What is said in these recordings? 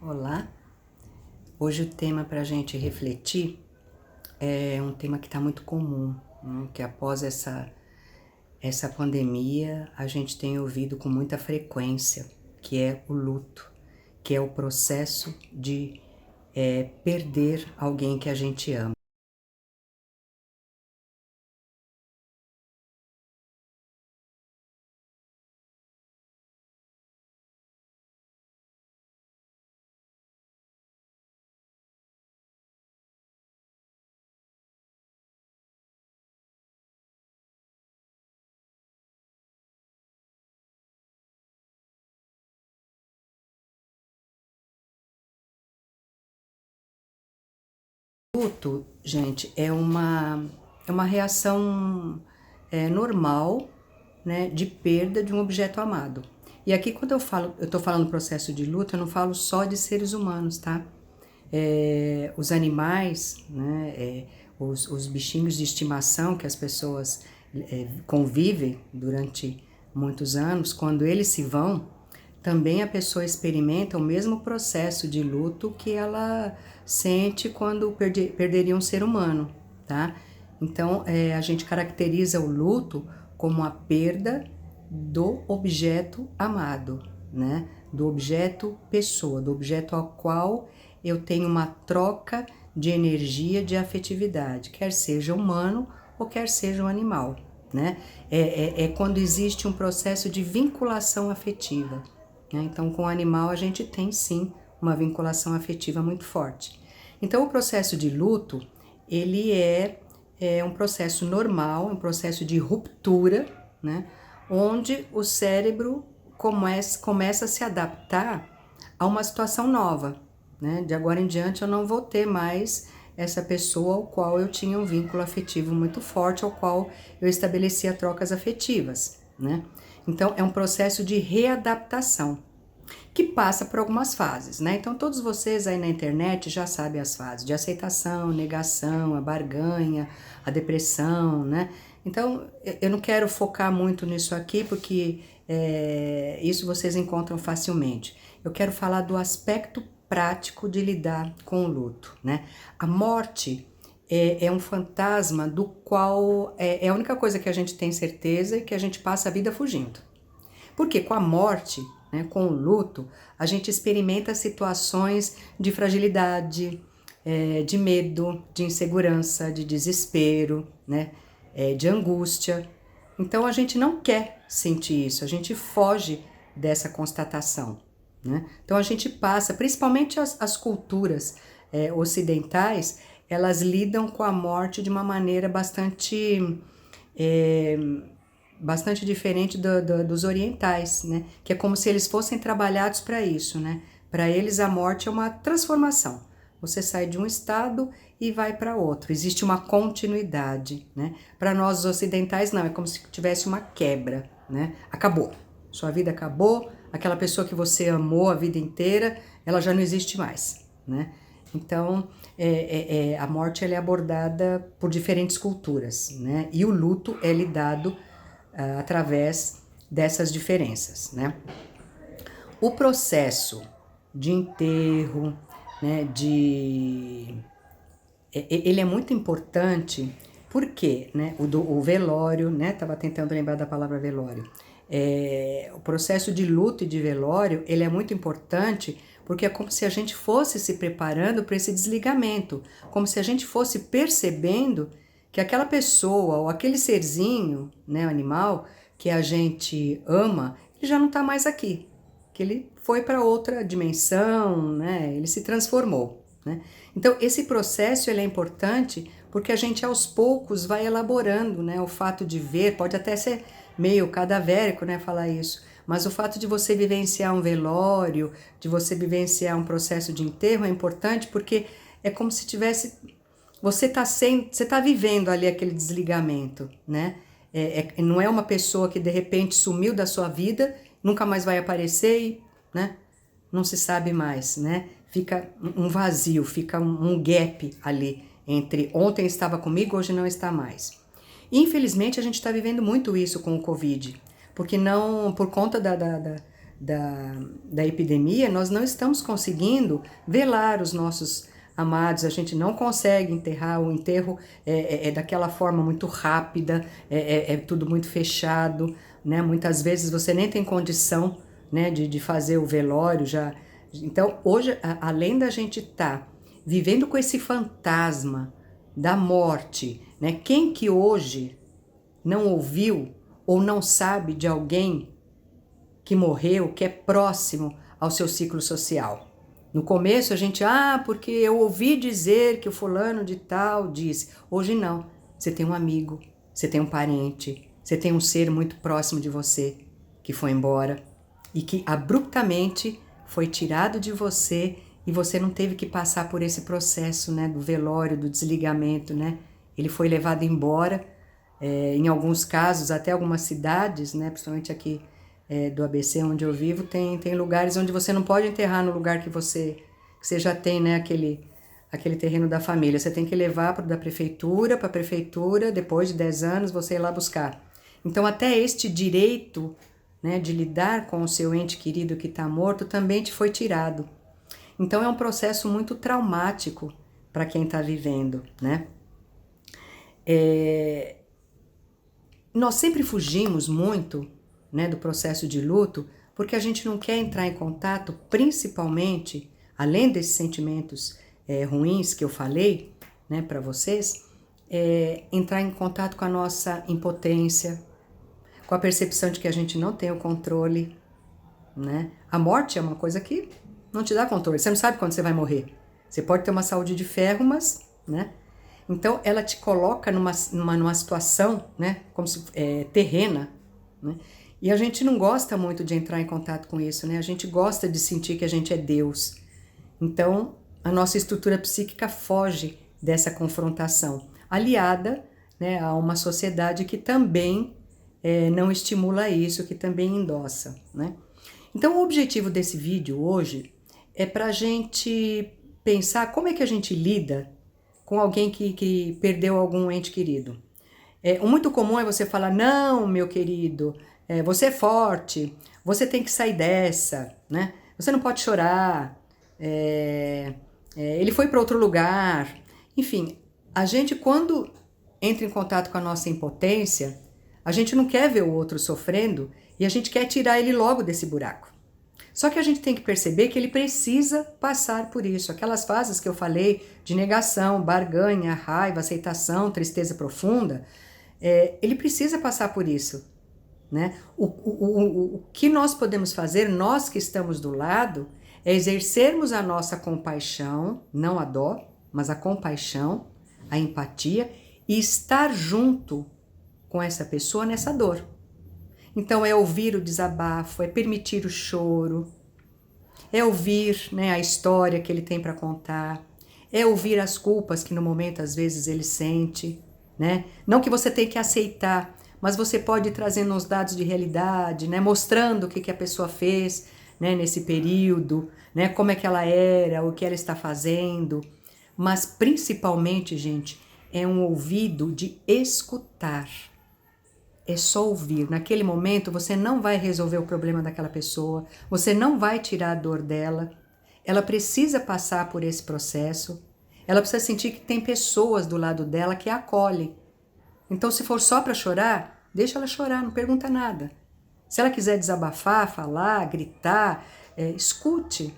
Olá, hoje o tema para a gente refletir é um tema que está muito comum, né? Que após essa pandemia a gente tem ouvido com muita frequência, que é o luto, que é o processo de perder alguém que a gente ama. Luto, gente, é uma reação normal, né, de perda de um objeto amado. E aqui quando eu tô falando processo de luto, eu não falo só de seres humanos, tá? Os animais, né, os bichinhos de estimação que as pessoas convivem durante muitos anos, quando eles se vão, também a pessoa experimenta o mesmo processo de luto que ela sente quando perderia um ser humano, tá? Então, a gente caracteriza o luto como a perda do objeto amado, né? Do objeto pessoa, do objeto ao qual eu tenho uma troca de energia, de afetividade, quer seja humano ou quer seja um animal, né? É quando existe um processo de vinculação afetiva, né? Então, com o animal a gente tem sim uma vinculação afetiva muito forte. Então, o processo de luto, ele é um processo normal, um processo de ruptura, né? Onde o cérebro começa a se adaptar a uma situação nova, né? De agora em diante eu não vou ter mais essa pessoa ao qual eu tinha um vínculo afetivo muito forte, ao qual eu estabelecia trocas afetivas, né? Então é um processo de readaptação que passa por algumas fases, né? Então todos vocês aí na internet já sabem as fases de aceitação, negação, a barganha, a depressão, né? Então eu não quero focar muito nisso aqui porque isso vocês encontram facilmente. Eu quero falar do aspecto prático de lidar com o luto, né? A morte é um fantasma do qual é a única coisa que a gente tem certeza e que a gente passa a vida fugindo. Porque com a morte, né, com o luto, a gente experimenta situações de fragilidade, de medo, de insegurança, de desespero, né, de angústia. Então a gente não quer sentir isso, a gente foge dessa constatação, né? Então a gente passa, principalmente as culturas ocidentais, elas lidam com a morte de uma maneira bastante diferente dos orientais, né? Que é como se eles fossem trabalhados para isso, né? Para eles a morte é uma transformação. Você sai de um estado e vai para outro. Existe uma continuidade, né? Para nós os ocidentais não, é como se tivesse uma quebra, né? Acabou. Sua vida acabou, aquela pessoa que você amou a vida inteira, ela já não existe mais, né? Então, a morte ela é abordada por diferentes culturas, né? E o luto é lidado através dessas diferenças, né? O processo de enterro, né, ele é muito importante porque, né, o velório, né, tava tentando lembrar da palavra velório, o processo de luto e de velório, ele é muito importante porque é como se a gente fosse se preparando para esse desligamento, como se a gente fosse percebendo que aquela pessoa ou aquele serzinho, né, animal, que a gente ama, ele já não está mais aqui, que ele foi para outra dimensão, né, ele se transformou, né? Então esse processo ele é importante porque a gente aos poucos vai elaborando, né, o fato de ver, pode até ser meio cadavérico, né, falar isso, mas o fato de você vivenciar um velório, de você vivenciar um processo de enterro é importante porque é como se tivesse você tá vivendo ali aquele desligamento, né? Não é uma pessoa que de repente sumiu da sua vida, nunca mais vai aparecer e, né? Não se sabe mais, né? Fica um vazio, fica um gap ali entre ontem estava comigo, hoje não está mais. Infelizmente a gente está vivendo muito isso com o Covid, porque não por conta da epidemia, nós não estamos conseguindo velar os nossos amados, a gente não consegue enterrar, o enterro é daquela forma muito rápida, é tudo muito fechado, né? Muitas vezes você nem tem condição, né, de fazer o velório já. Então, hoje, além da gente estar vivendo com esse fantasma da morte, né? Quem que hoje não ouviu ou não sabe de alguém que morreu, que é próximo ao seu ciclo social? No começo a gente, porque eu ouvi dizer que o fulano de tal disse. Hoje não. Você tem um amigo, você tem um parente, você tem um ser muito próximo de você que foi embora e que abruptamente foi tirado de você e você não teve que passar por esse processo, né, do velório, do desligamento, né? Ele foi levado embora, em alguns casos, até algumas cidades, né, principalmente aqui do ABC, onde eu vivo, tem lugares onde você não pode enterrar no lugar que você já tem, né, aquele terreno da família. Você tem que levar para a prefeitura, depois de 10 anos, você ir lá buscar. Então, até este direito, né, de lidar com o seu ente querido que está morto também te foi tirado. Então, é um processo muito traumático para quem está vivendo, né? Nós sempre fugimos muito, né, do processo de luto, porque a gente não quer entrar em contato, principalmente, além desses sentimentos ruins que eu falei, né, para vocês, entrar em contato com a nossa impotência, com a percepção de que a gente não tem o controle, né? A morte é uma coisa que não te dá controle, você não sabe quando você vai morrer. Você pode ter uma saúde de ferro, mas, né? Então, ela te coloca numa situação, né, como se, terrena, né? E a gente não gosta muito de entrar em contato com isso, né? A gente gosta de sentir que a gente é Deus. Então, a nossa estrutura psíquica foge dessa confrontação, aliada, né, a uma sociedade que também não estimula isso, que também endossa, né? Então, o objetivo desse vídeo hoje é para a gente pensar como é que a gente lida com alguém que perdeu algum ente querido. O muito comum é você falar, não, meu querido, você é forte, você tem que sair dessa, né? Você não pode chorar, ele foi para outro lugar. Enfim, a gente quando entra em contato com a nossa impotência, a gente não quer ver o outro sofrendo e a gente quer tirar ele logo desse buraco. Só que a gente tem que perceber que ele precisa passar por isso. Aquelas fases que eu falei de negação, barganha, raiva, aceitação, tristeza profunda, ele precisa passar por isso, né? O que nós podemos fazer, nós que estamos do lado, é exercermos a nossa compaixão, não a dó, mas a compaixão, a empatia e estar junto com essa pessoa nessa dor. Então, é ouvir o desabafo, é permitir o choro, é ouvir, né, a história que ele tem para contar, é ouvir as culpas que no momento às vezes ele sente, né? Não que você tenha que aceitar, mas você pode ir trazendo uns dados de realidade, né, mostrando o que a pessoa fez, né, nesse período, né, como é que ela era, o que ela está fazendo, mas principalmente, gente, é um ouvido de escutar. É só ouvir. Naquele momento você não vai resolver o problema daquela pessoa, você não vai tirar a dor dela. Ela precisa passar por esse processo, ela precisa sentir que tem pessoas do lado dela que a acolhem. Então, se for só para chorar, deixa ela chorar, não pergunta nada. Se ela quiser desabafar, falar, gritar, escute.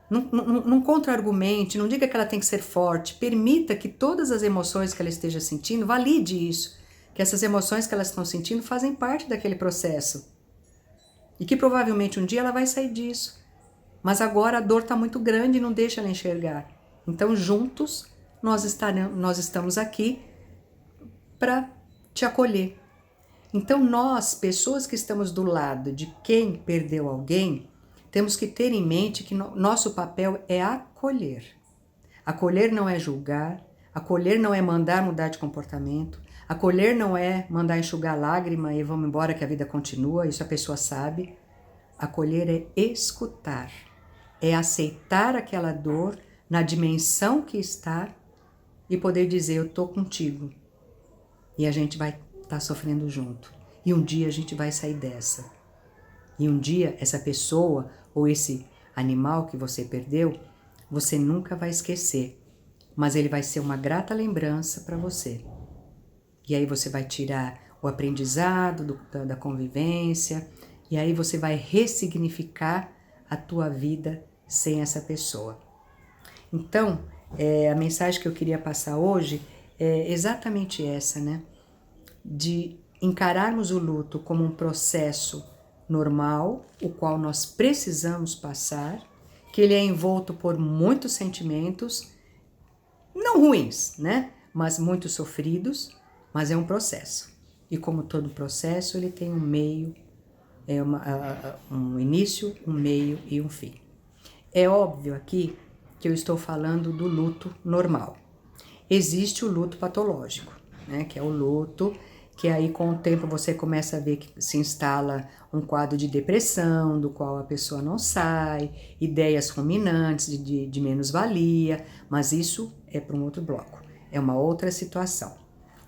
Não contra-argumente, não diga que ela tem que ser forte. Permita que todas as emoções que ela esteja sentindo, valide isso. Que essas emoções que elas estão sentindo fazem parte daquele processo. E que provavelmente um dia ela vai sair disso. Mas agora a dor está muito grande e não deixa ela enxergar. Então, juntos, nós estamos aqui para te acolher. Então, nós, pessoas que estamos do lado de quem perdeu alguém, temos que ter em mente que nosso papel é acolher. Acolher não é julgar, acolher não é mandar mudar de comportamento, acolher não é mandar enxugar lágrima e vamos embora que a vida continua, isso a pessoa sabe. Acolher é escutar, é aceitar aquela dor na dimensão que está e poder dizer, eu tô contigo. E a gente vai estar sofrendo junto. E um dia a gente vai sair dessa. E um dia essa pessoa ou esse animal que você perdeu, você nunca vai esquecer, mas ele vai ser uma grata lembrança para você. E aí você vai tirar o aprendizado da convivência, e aí você vai ressignificar a tua vida sem essa pessoa. Então, a mensagem que eu queria passar hoje é exatamente essa, né? De encararmos o luto como um processo normal, o qual nós precisamos passar, que ele é envolto por muitos sentimentos, não ruins, né? Mas muito sofridos, mas é um processo. E como todo processo, ele tem um meio, um início, um meio e um fim. É óbvio aqui que eu estou falando do luto normal. Existe o luto patológico, né? Que é o luto que aí com o tempo você começa a ver que se instala um quadro de depressão, do qual a pessoa não sai, ideias ruminantes de menos-valia, mas isso é para um outro bloco, é uma outra situação.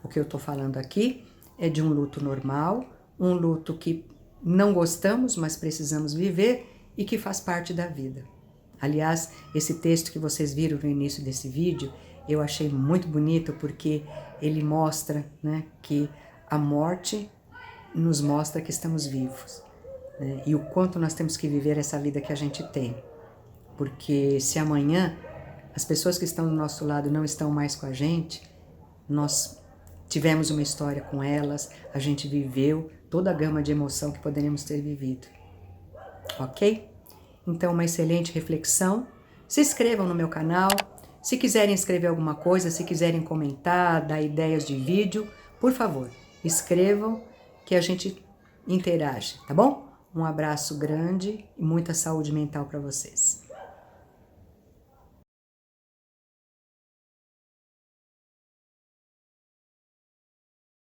O que eu estou falando aqui é de um luto normal, um luto que não gostamos, mas precisamos viver e que faz parte da vida. Aliás, esse texto que vocês viram no início desse vídeo, eu achei muito bonito porque ele mostra, né, que a morte nos mostra que estamos vivos, né, e o quanto nós temos que viver essa vida que a gente tem. Porque se amanhã as pessoas que estão do nosso lado não estão mais com a gente, nós tivemos uma história com elas, a gente viveu toda a gama de emoção que poderíamos ter vivido. Ok? Então, uma excelente reflexão. Se inscrevam no meu canal. Se quiserem escrever alguma coisa, se quiserem comentar, dar ideias de vídeo, por favor, escrevam que a gente interage, tá bom? Um abraço grande e muita saúde mental para vocês.